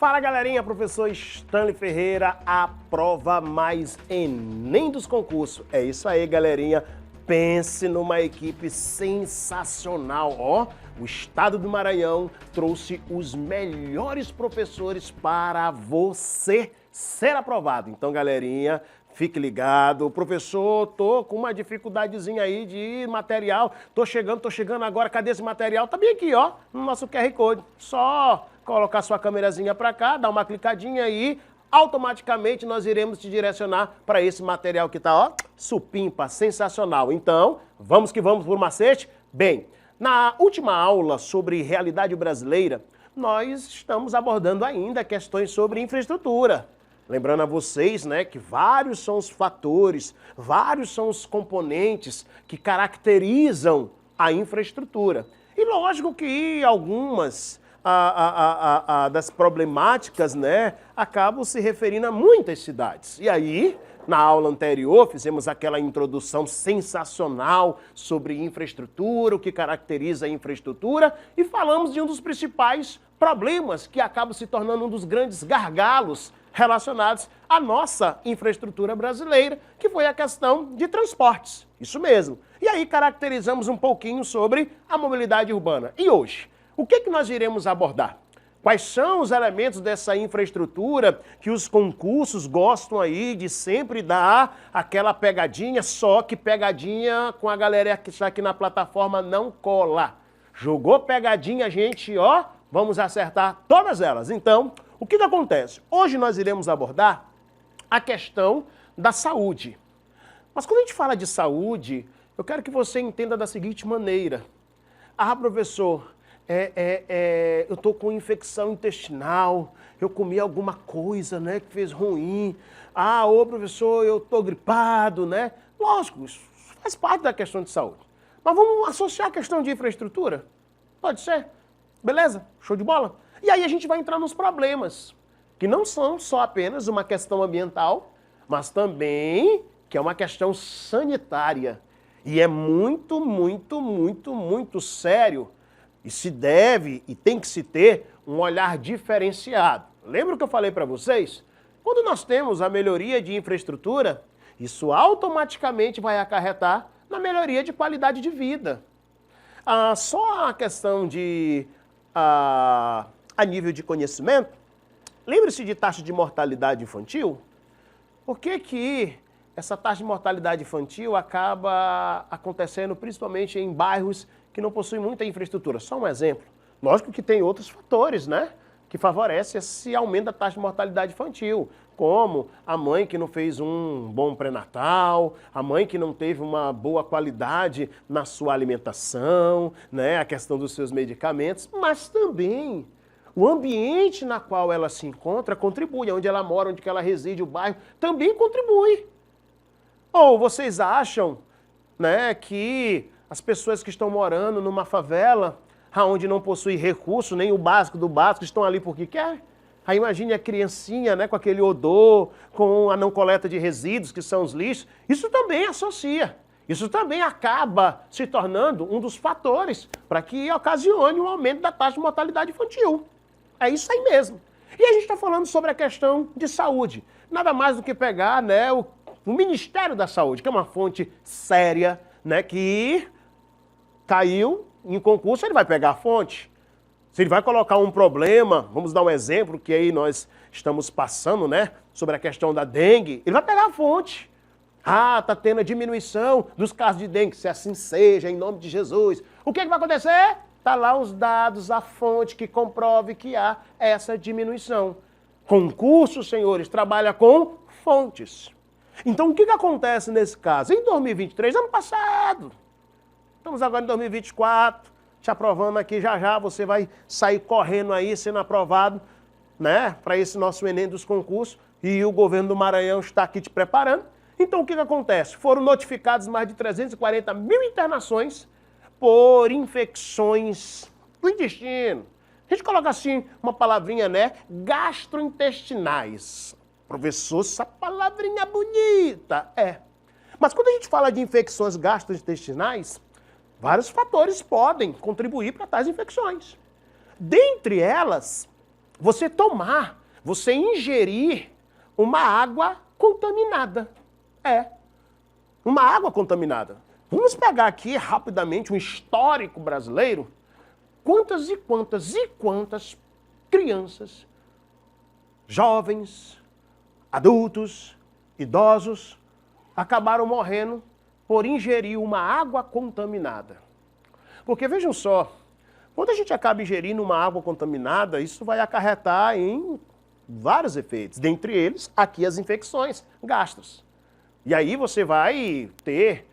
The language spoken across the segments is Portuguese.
Fala galerinha, professor Stanley Ferreira, a prova mais Enem dos concursos. É isso aí galerinha, pense numa equipe sensacional, ó. O estado do Maranhão trouxe os melhores professores para você ser aprovado. Então galerinha, fique ligado. Professor, tô com uma dificuldadezinha aí de material, tô chegando agora, cadê esse material? Tá bem aqui, ó, no nosso QR Code. Só colocar sua câmerazinha para cá, dar uma clicadinha aí, automaticamente nós iremos te direcionar para esse material que tá, ó, supimpa, sensacional. Então, vamos que vamos por macete? Bem, na última aula sobre realidade brasileira, nós estamos abordando ainda questões sobre infraestrutura. Lembrando a vocês, né, que vários são os fatores, vários são os componentes que caracterizam a infraestrutura. E lógico que algumas das problemáticas, né, acabam se referindo a muitas cidades. E aí, na aula anterior, fizemos aquela introdução sensacional sobre infraestrutura, o que caracteriza a infraestrutura, e falamos de um dos principais problemas que acaba se tornando um dos grandes gargalos relacionados à nossa infraestrutura brasileira, que foi a questão de transportes. Isso mesmo. E aí caracterizamos um pouquinho sobre a mobilidade urbana. E hoje, o que nós iremos abordar? Quais são os elementos dessa infraestrutura que os concursos gostam aí de sempre dar aquela pegadinha, só que pegadinha com a galera que está aqui na plataforma não cola. Jogou pegadinha, gente, ó, vamos acertar todas elas. Então, o que acontece? Hoje nós iremos abordar a questão da saúde. Mas quando a gente fala de saúde, eu quero que você entenda da seguinte maneira. Ah, professor, eu tô com infecção intestinal, eu comi alguma coisa, né, que fez ruim. Ah, ô professor, eu tô gripado, né? Lógico, isso faz parte da questão de saúde. Mas vamos associar a questão de infraestrutura? Pode ser? Beleza? Show de bola? E aí a gente vai entrar nos problemas, que não são só apenas uma questão ambiental, mas também que é uma questão sanitária. E é muito, muito, muito, muito sério. E se deve e tem que se ter um olhar diferenciado. Lembra o que eu falei para vocês? Quando nós temos a melhoria de infraestrutura, isso automaticamente vai acarretar na melhoria de qualidade de vida. Só a questão de a nível de conhecimento, lembre-se de taxa de mortalidade infantil. Por que essa taxa de mortalidade infantil acaba acontecendo principalmente em bairros que não possuem muita infraestrutura? Só um exemplo. Lógico que tem outros fatores, né, que favorecem esse aumento da taxa de mortalidade infantil, como a mãe que não fez um bom pré-natal, a mãe que não teve uma boa qualidade na sua alimentação, né, a questão dos seus medicamentos, mas também o ambiente na qual ela se encontra contribui, onde ela mora, onde ela reside, o bairro, também contribui. Ou vocês acham, né, que as pessoas que estão morando numa favela, onde não possui recurso, nem o básico do básico, estão ali porque quer? Aí imagine a criancinha, né, com aquele odor, com a não coleta de resíduos, que são os lixos. Isso também associa. Isso também acaba se tornando um dos fatores para que ocasione um aumento da taxa de mortalidade infantil. É isso aí mesmo. E a gente está falando sobre a questão de saúde. Nada mais do que pegar, né, o Ministério da Saúde, que é uma fonte séria, né, que caiu em concurso, ele vai pegar a fonte. Se ele vai colocar um problema, vamos dar um exemplo que aí nós estamos passando, né, sobre a questão da dengue, ele vai pegar a fonte. Ah, tá tendo a diminuição dos casos de dengue, se assim seja, em nome de Jesus. O que vai acontecer? Tá lá os dados, a fonte que comprove que há essa diminuição. Concurso, senhores, trabalha com fontes. Então, o que acontece nesse caso? Em 2023, ano passado, estamos agora em 2024, te aprovando aqui já, você vai sair correndo aí, sendo aprovado, né, para esse nosso Enem dos concursos, e o governo do Maranhão está aqui te preparando. Então, o que acontece? Foram notificados mais de 340 mil internações por infecções do intestino. A gente coloca assim uma palavrinha, né, gastrointestinais. Professor, essa palavrinha bonita. Mas quando a gente fala de infecções gastrointestinais, vários fatores podem contribuir para tais infecções. Dentre elas, você ingerir uma água contaminada. Uma água contaminada. Vamos pegar aqui rapidamente um histórico brasileiro. Quantas e quantas crianças, jovens, adultos, idosos, acabaram morrendo por ingerir uma água contaminada. Porque vejam só, quando a gente acaba ingerindo uma água contaminada, isso vai acarretar em vários efeitos, dentre eles, aqui as infecções gástricas. E aí você vai ter,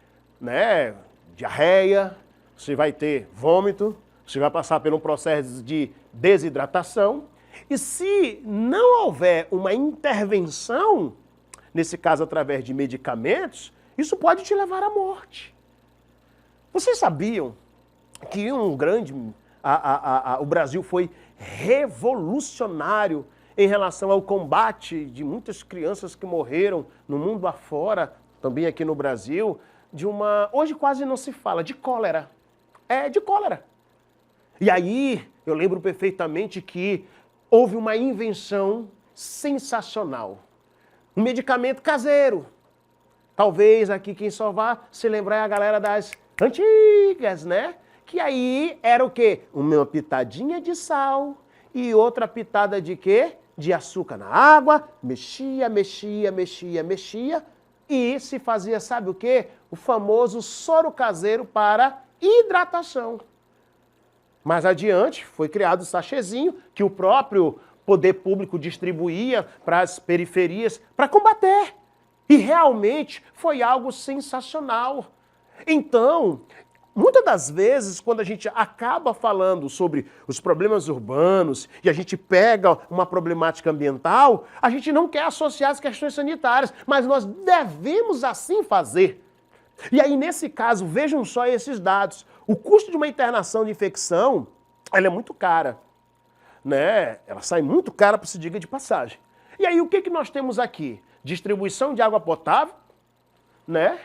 diarreia, você vai ter vômito, você vai passar por um processo de desidratação. E se não houver uma intervenção, nesse caso através de medicamentos, isso pode te levar à morte. Vocês sabiam que o Brasil foi revolucionário em relação ao combate de muitas crianças que morreram no mundo afora, também aqui no Brasil, hoje quase não se fala, de cólera. De cólera. E aí, eu lembro perfeitamente que houve uma invenção sensacional. Um medicamento caseiro. Talvez aqui quem só vá se lembrar é a galera das antigas, né? Que aí era o quê? Uma pitadinha de sal e outra pitada de quê? De açúcar na água, mexia e se fazia, sabe o quê? O famoso soro caseiro para hidratação. Mais adiante foi criado o sachêzinho que o próprio poder público distribuía para as periferias para combater. E realmente foi algo sensacional. Então, muitas das vezes, quando a gente acaba falando sobre os problemas urbanos e a gente pega uma problemática ambiental, a gente não quer associar as questões sanitárias, mas nós devemos assim fazer. E aí, nesse caso, vejam só esses dados. O custo de uma internação de infecção, ela é muito cara, né? Ela sai muito cara, para se diga de passagem. E aí, o que nós temos aqui? Distribuição de água potável, né?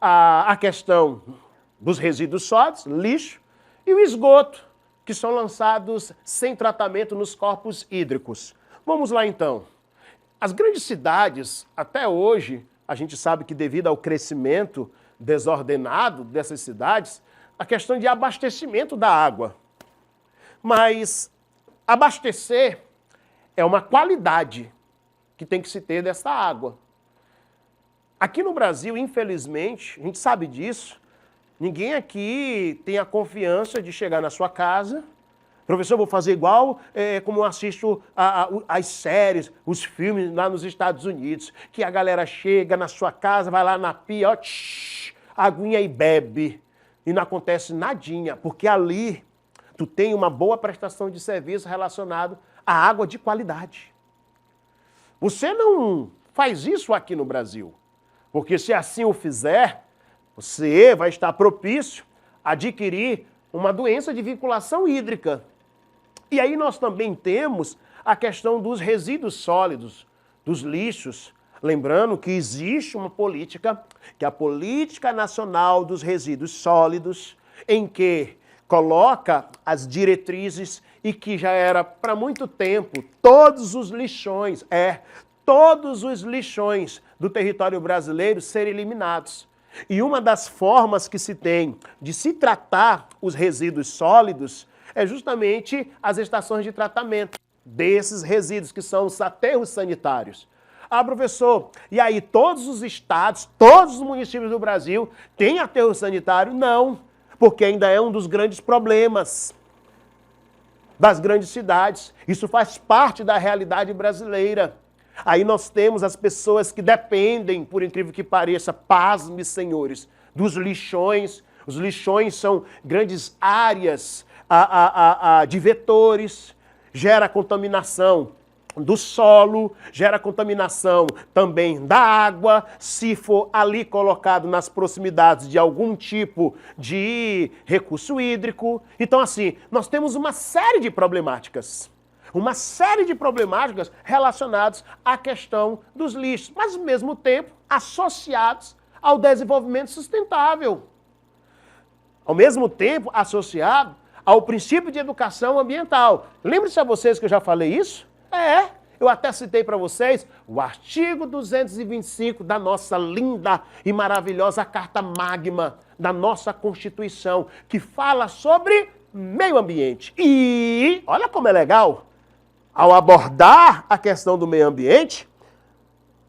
A questão dos resíduos sólidos, lixo, e o esgoto, que são lançados sem tratamento nos corpos hídricos. Vamos lá, então. As grandes cidades, até hoje, a gente sabe que devido ao crescimento desordenado dessas cidades, a questão de abastecimento da água. Mas abastecer é uma qualidade que tem que se ter dessa água. Aqui no Brasil, infelizmente, a gente sabe disso, ninguém aqui tem a confiança de chegar na sua casa, professor, eu vou fazer igual como eu assisto as séries, os filmes lá nos Estados Unidos, que a galera chega na sua casa, vai lá na pia, ó, aguinha e bebe. E não acontece nadinha, porque ali tu tem uma boa prestação de serviço relacionado à água de qualidade. Você não faz isso aqui no Brasil, porque se assim o fizer, você vai estar propício a adquirir uma doença de vinculação hídrica. E aí nós também temos a questão dos resíduos sólidos, dos lixos. Lembrando que existe uma política, que é a Política Nacional dos Resíduos Sólidos, em que coloca as diretrizes e que já era para muito tempo todos os lixões do território brasileiro serem eliminados. E uma das formas que se tem de se tratar os resíduos sólidos é justamente as estações de tratamento desses resíduos, que são os aterros sanitários. Ah, professor, e aí todos os estados, todos os municípios do Brasil têm aterro sanitário? Não, porque ainda é um dos grandes problemas das grandes cidades. Isso faz parte da realidade brasileira. Aí nós temos as pessoas que dependem, por incrível que pareça, pasme, senhores, dos lixões. Os lixões são grandes áreas de vetores, gera contaminação do solo, gera contaminação também da água, se for ali colocado nas proximidades de algum tipo de recurso hídrico. Então, assim, nós temos uma série de problemáticas relacionadas à questão dos lixos, mas ao mesmo tempo associados ao desenvolvimento sustentável. Ao mesmo tempo associado ao princípio de educação ambiental. Lembre-se a vocês que eu já falei isso? Eu até citei para vocês o artigo 225 da nossa linda e maravilhosa Carta Magna da nossa Constituição, que fala sobre meio ambiente. E olha como é legal, ao abordar a questão do meio ambiente,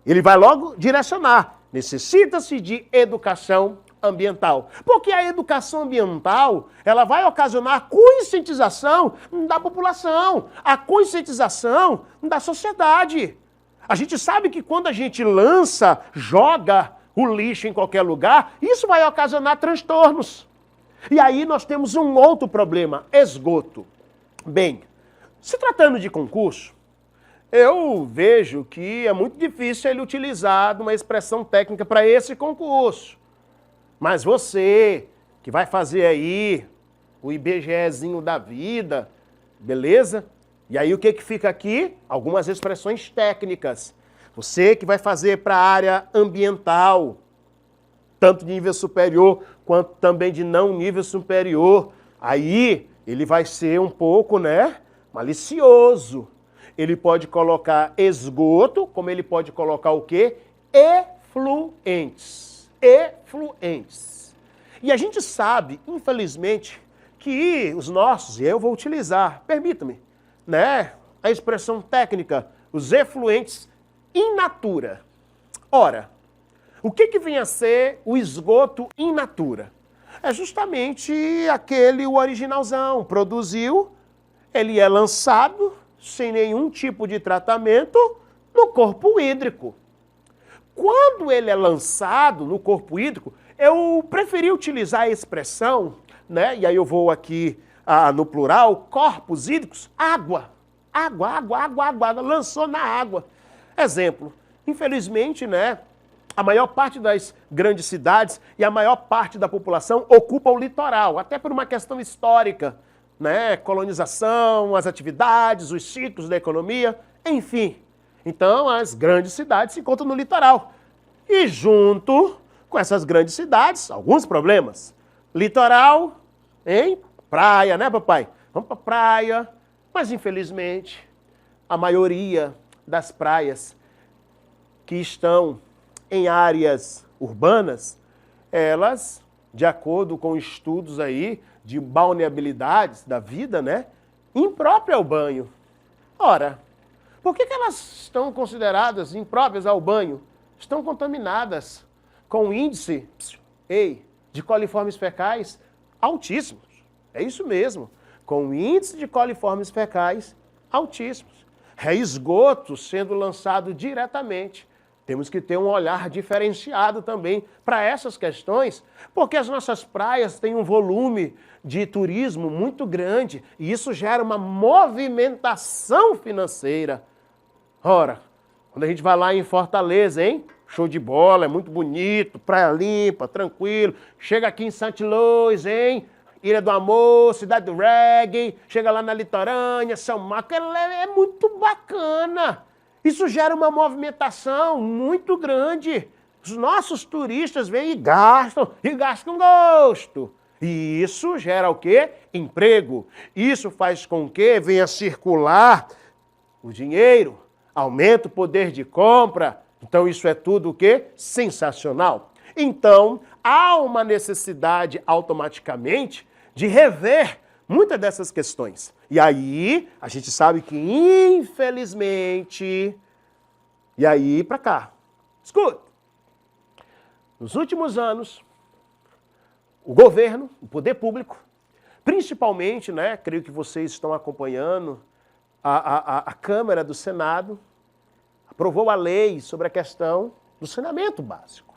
ele vai logo direcionar. Necessita-se de educação ambiental. Porque a educação ambiental, ela vai ocasionar a conscientização da população, a conscientização da sociedade. A gente sabe que quando a gente lança, joga o lixo em qualquer lugar, isso vai ocasionar transtornos. E aí nós temos um outro problema, esgoto. Bem, se tratando de concurso, eu vejo que é muito difícil ele utilizar uma expressão técnica para esse concurso. Mas você, que vai fazer aí o IBGEzinho da vida, beleza? E aí o que fica aqui? Algumas expressões técnicas. Você que vai fazer para a área ambiental, tanto de nível superior quanto também de não nível superior, aí ele vai ser um pouco, malicioso. Ele pode colocar esgoto, como ele pode colocar o quê? Efluentes. E a gente sabe, infelizmente, que os nossos, e eu vou utilizar, permita-me, a expressão técnica, os efluentes in natura. Ora, o que vem a ser o esgoto in natura? É justamente aquele, o originalzão, produziu, ele é lançado sem nenhum tipo de tratamento no corpo hídrico. Quando ele é lançado no corpo hídrico, eu preferi utilizar a expressão, e aí eu vou aqui no plural, corpos hídricos, água, lançou na água. Exemplo, infelizmente, a maior parte das grandes cidades e a maior parte da população ocupa o litoral, até por uma questão histórica, colonização, as atividades, os ciclos da economia, enfim. Então, as grandes cidades se encontram no litoral. E junto com essas grandes cidades, alguns problemas. Litoral, praia, papai? Vamos para praia. Mas, infelizmente, a maioria das praias que estão em áreas urbanas, elas, de acordo com estudos aí de balneabilidades da vida, imprópria ao banho. Ora, por que elas estão consideradas impróprias ao banho? Estão contaminadas com índice de coliformes fecais altíssimos. É isso mesmo, com índice de coliformes fecais altíssimos. É esgoto sendo lançado diretamente. Temos que ter um olhar diferenciado também para essas questões, porque as nossas praias têm um volume de turismo muito grande e isso gera uma movimentação financeira. Ora, quando a gente vai lá em Fortaleza, show de bola, é muito bonito, praia limpa, tranquilo. Chega aqui em Santa Luz, Ilha do Amor, Cidade do Reggae, chega lá na Litorânea, São Marcos, é muito bacana. Isso gera uma movimentação muito grande. Os nossos turistas vêm e gastam com gosto. E isso gera o quê? Emprego. Isso faz com que venha circular o dinheiro, aumenta o poder de compra. Então isso é tudo o quê? Sensacional. Então, há uma necessidade automaticamente de rever muitas dessas questões. E aí, a gente sabe que, infelizmente, e aí para cá, escuta, nos últimos anos, o governo, o poder público, principalmente, creio que vocês estão acompanhando, a Câmara do Senado, aprovou a lei sobre a questão do saneamento básico.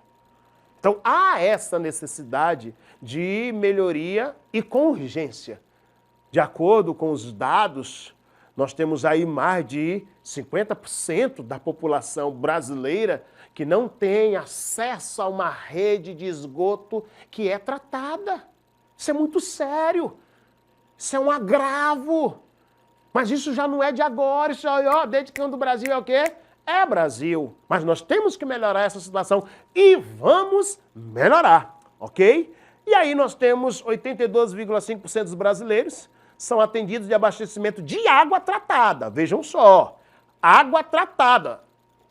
Então, há essa necessidade de melhoria e com urgência. De acordo com os dados, nós temos aí mais de 50% da população brasileira que não tem acesso a uma rede de esgoto que é tratada. Isso é muito sério. Isso é um agravo. Mas isso já não é de agora, isso é, desde que o Brasil é o quê? É Brasil. Mas nós temos que melhorar essa situação e vamos melhorar, ok? E aí nós temos 82,5% dos brasileiros são atendidos de abastecimento de água tratada. Vejam só, água tratada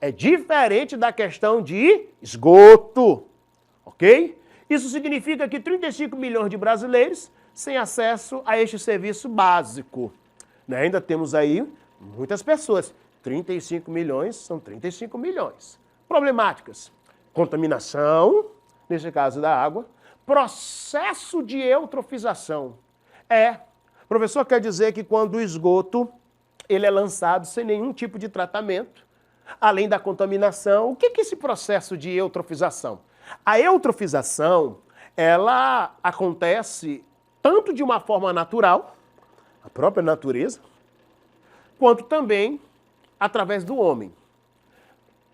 é diferente da questão de esgoto, ok? Isso significa que 35 milhões de brasileiros sem acesso a este serviço básico. Né? Ainda temos aí muitas pessoas. 35 milhões são 35 milhões. Problemáticas: contaminação, nesse caso da água, processo de eutrofização. Professor, quer dizer que quando o esgoto ele é lançado sem nenhum tipo de tratamento, além da contaminação, o que é esse processo de eutrofização? A eutrofização, ela acontece tanto de uma forma natural, a própria natureza, quanto também através do homem.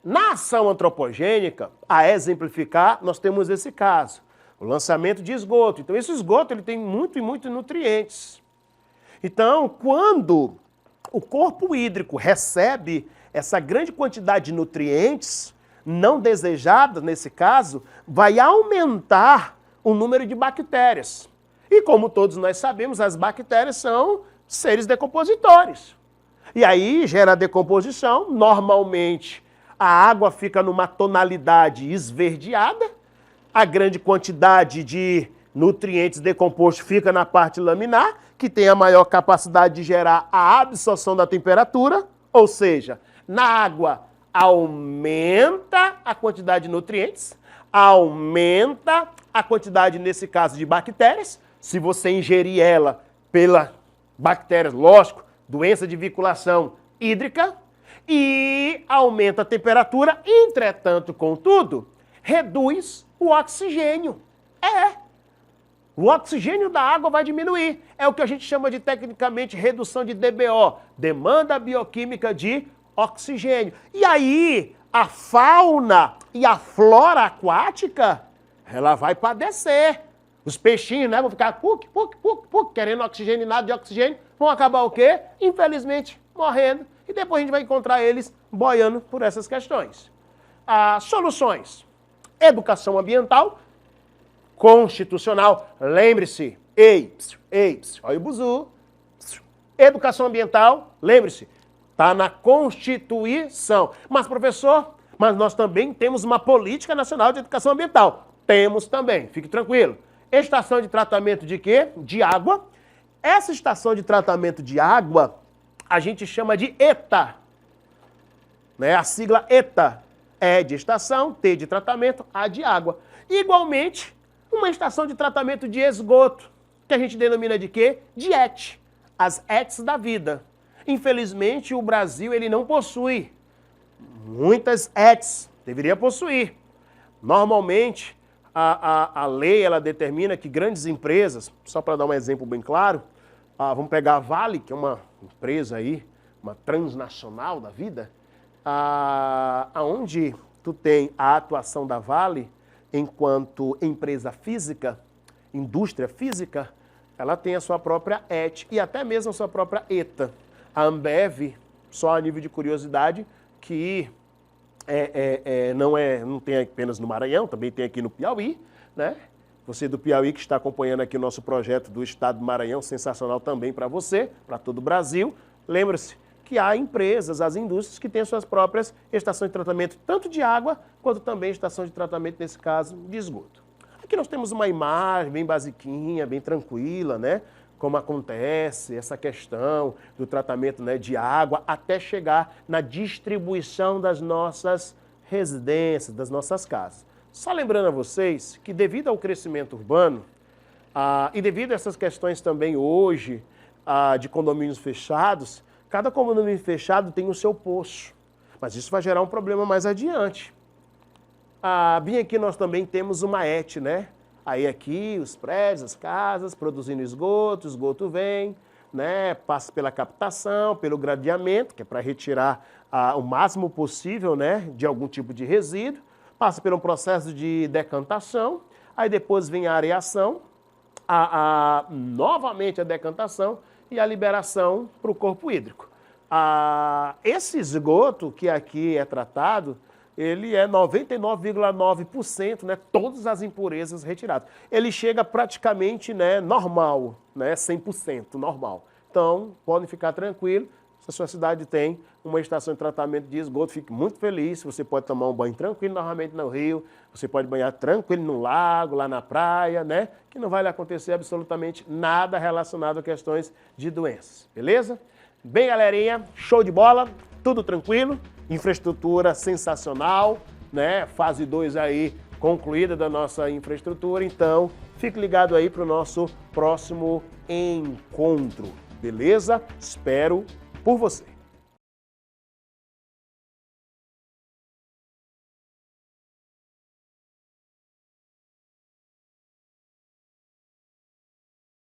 Na ação antropogênica, a exemplificar, nós temos esse caso, o lançamento de esgoto. Então, esse esgoto ele tem muito nutrientes. Então, quando o corpo hídrico recebe essa grande quantidade de nutrientes não desejados, nesse caso, vai aumentar o número de bactérias. E como todos nós sabemos, as bactérias são seres decompositores. E aí gera a decomposição, normalmente a água fica numa tonalidade esverdeada, a grande quantidade de nutrientes decompostos fica na parte laminar, que tem a maior capacidade de gerar a absorção da temperatura, ou seja, na água aumenta a quantidade de nutrientes, aumenta a quantidade, nesse caso, de bactérias. Se você ingerir ela pela bactérias, lógico, doença de vinculação hídrica, e aumenta a temperatura, entretanto, contudo, reduz o oxigênio. O oxigênio da água vai diminuir. É o que a gente chama de, tecnicamente, redução de DBO, demanda bioquímica de oxigênio. E aí, a fauna e a flora aquática, ela vai padecer. Os peixinhos, né, vão ficar querendo oxigênio e nada de oxigênio, vão acabar o quê? Infelizmente, morrendo. E depois a gente vai encontrar eles boiando por essas questões. Soluções: educação ambiental, constitucional. Lembre-se, olha o buzu. Educação ambiental, lembre-se, está na Constituição. Mas, professor, nós também temos uma política nacional de educação ambiental. Temos também, fique tranquilo. Estação de tratamento de quê? De água. Essa estação de tratamento de água, a gente chama de ETA. Né? A sigla ETA. E de estação, T de tratamento, A de água. Igualmente, uma estação de tratamento de esgoto, que a gente denomina de quê? De ET. As ETs da vida. Infelizmente, o Brasil ele não possui muitas ETs. Deveria possuir. Normalmente, a lei ela determina que grandes empresas, só para dar um exemplo bem claro, vamos pegar a Vale, que é uma empresa aí, uma transnacional da vida, onde tu tem a atuação da Vale enquanto empresa física, indústria física, ela tem a sua própria ET e até mesmo a sua própria ETA. A Ambev, só a nível de curiosidade, que não tem apenas no Maranhão, também tem aqui no Piauí, né? Você do Piauí que está acompanhando aqui o nosso projeto do Estado do Maranhão, sensacional também para você, para todo o Brasil. Lembre-se que há empresas, as indústrias que têm suas próprias estações de tratamento, tanto de água, quanto também estação de tratamento, nesse caso, de esgoto. Aqui nós temos uma imagem bem basiquinha, bem tranquila, né? Como acontece essa questão do tratamento, né, de água até chegar na distribuição das nossas residências, das nossas casas. Só lembrando a vocês que devido ao crescimento urbano e devido a essas questões também hoje de condomínios fechados, cada condomínio fechado tem o seu poço, mas isso vai gerar um problema mais adiante. Bem aqui nós também temos uma ET, né? Aí aqui os prédios, as casas, produzindo esgoto, o esgoto vem, né? Passa pela captação, pelo gradeamento, que é para retirar o máximo possível, né, de algum tipo de resíduo, passa por um processo de decantação, aí depois vem a areação, novamente a decantação e a liberação para o corpo hídrico. Esse esgoto que aqui é tratado, ele é 99,9%, né, todas as impurezas retiradas. Ele chega praticamente, né, normal, né, 100% normal. Então, podem ficar tranquilos, se a sua cidade tem uma estação de tratamento de esgoto, fique muito feliz, você pode tomar um banho tranquilo novamente no rio, você pode banhar tranquilo no lago, lá na praia, né, que não vai lhe acontecer absolutamente nada relacionado a questões de doenças, beleza? Bem, galerinha, show de bola, tudo tranquilo, infraestrutura sensacional, né? Fase 2 aí concluída da nossa infraestrutura, então fique ligado aí para o nosso próximo encontro, beleza? Espero por você.